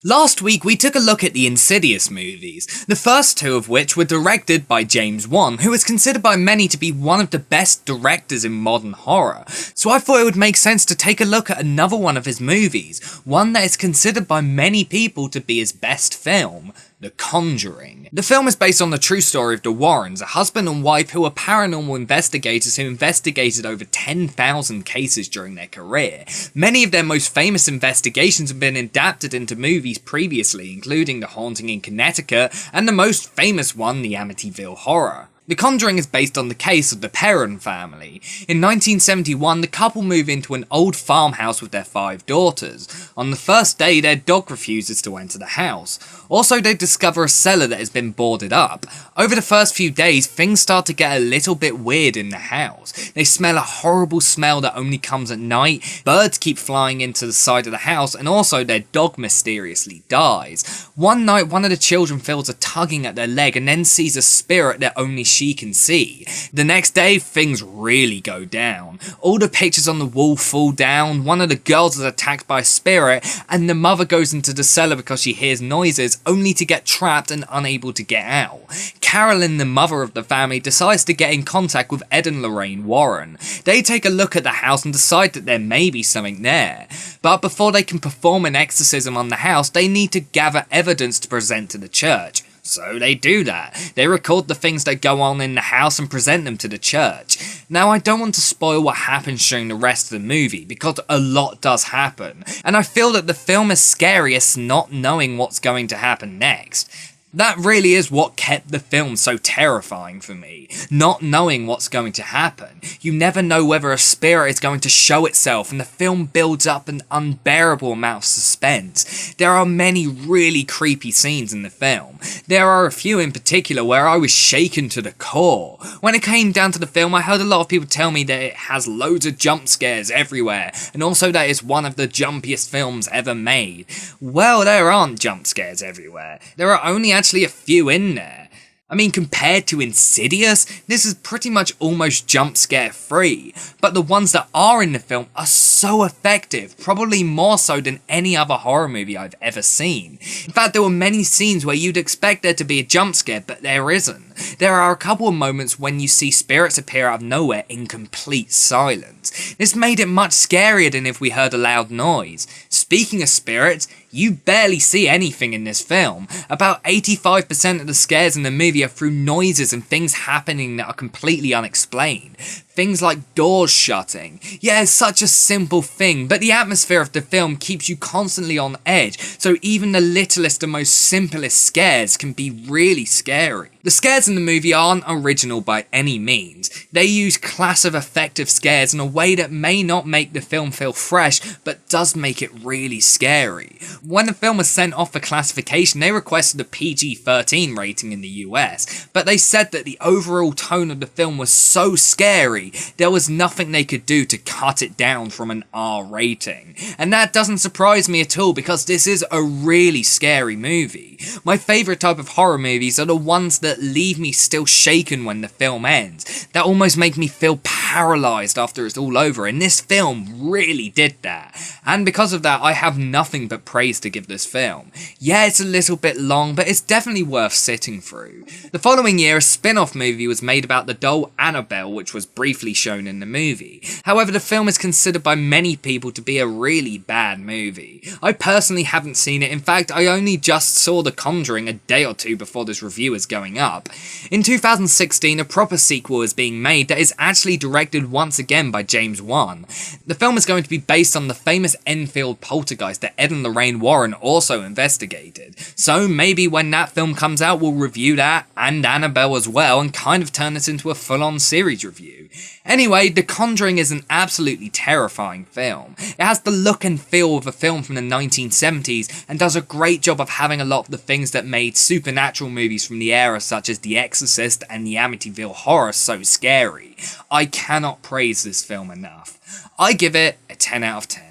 Last week we took a look at the Insidious movies, the first two of which were directed by James Wan, who is considered by many to be one of the best directors in modern horror, so I thought it would make sense to take a look at another one of his movies, one that is considered by many people to be his best film, The Conjuring. The film is based on the true story of the Warrens, a husband and wife who are paranormal investigators who investigated over 10,000 cases during their career. Many of their most famous investigations have been adapted into movies previously, including The Haunting in Connecticut and the most famous one, The Amityville Horror. The Conjuring is based on the case of the Perron family. In 1971, the couple move into an old farmhouse with their 5 daughters. On the first day, their dog refuses to enter the house. Also, they discover a cellar that has been boarded up. Over the first few days, things start to get a little bit weird in the house. They smell a horrible smell that only comes at night, birds keep flying into the side of the house, and also their dog mysteriously dies. One night, one of the children feels a tugging at their leg and then sees a spirit that only she can see. The next day, things really go down. All the pictures on the wall fall down, one of the girls is attacked by a spirit, and the mother goes into the cellar because she hears noises, only to get trapped and unable to get out. Carolyn, the mother of the family, decides to get in contact with Ed and Lorraine Warren. They take a look at the house and decide that there may be something there. But before they can perform an exorcism on the house, they need to gather evidence to present to the church. So they do that. They record the things that go on in the house and present them to the church. Now, I don't want to spoil what happens during the rest of the movie, because a lot does happen, and I feel that the film is scariest not knowing what's going to happen next. That really is what kept the film so terrifying for me, not knowing what's going to happen. You never know whether a spirit is going to show itself, and the film builds up an unbearable amount of suspense. There are many really creepy scenes in the film. There are a few in particular where I was shaken to the core. When it came down to the film, I heard a lot of people tell me that it has loads of jump scares everywhere, and also that it's one of the jumpiest films ever made. Well, there aren't jump scares everywhere. There are only actually a few in there. I mean, compared to Insidious, this is pretty much almost jump scare free, but the ones that are in the film are so effective, probably more so than any other horror movie I've ever seen. In fact, there were many scenes where you'd expect there to be a jump scare, but there isn't. There are a couple of moments when you see spirits appear out of nowhere in complete silence. This made it much scarier than if we heard a loud noise. Speaking of spirits, you barely see anything in this film. About 85% of the scares in the movie are through noises and things happening that are completely unexplained. Things like doors shutting. Yeah, it's such a simple thing, but the atmosphere of the film keeps you constantly on edge, so even the littlest and most simplest scares can be really scary. The scares in the movie aren't original by any means. They use classic effective scares in a way that may not make the film feel fresh, but does make it really scary. When the film was sent off for classification, they requested a PG-13 rating in the US, but they said that the overall tone of the film was so scary, there was nothing they could do to cut it down from an R rating. And that doesn't surprise me at all, because this is a really scary movie. My favourite type of horror movies are the ones that leave me still shaken when the film ends, that almost make me feel paralysed after it's all over, and this film really did that. And because of that, I have nothing but praise to give this film. Yeah, it's a little bit long, but it's definitely worth sitting through. The following year, a spin-off movie was made about the doll Annabelle, which was briefly shown in the movie. However, the film is considered by many people to be a really bad movie. I personally haven't seen it. In fact, I only just saw The Conjuring a day or two before this review is going up. In 2016, a proper sequel is being made that is actually directed once again by James Wan. The film is going to be based on the famous Enfield poltergeist that Ed and Lorraine Warren also investigated. So maybe when that film comes out, we'll review that and Annabelle as well, and kind of turn this into a full-on series review. Anyway, The Conjuring is an absolutely terrifying film. It has the look and feel of a film from the 1970s and does a great job of having a lot of the things that made supernatural movies from the era such as The Exorcist and the Amityville Horror so scary. I cannot praise this film enough. I give it a 10 out of 10.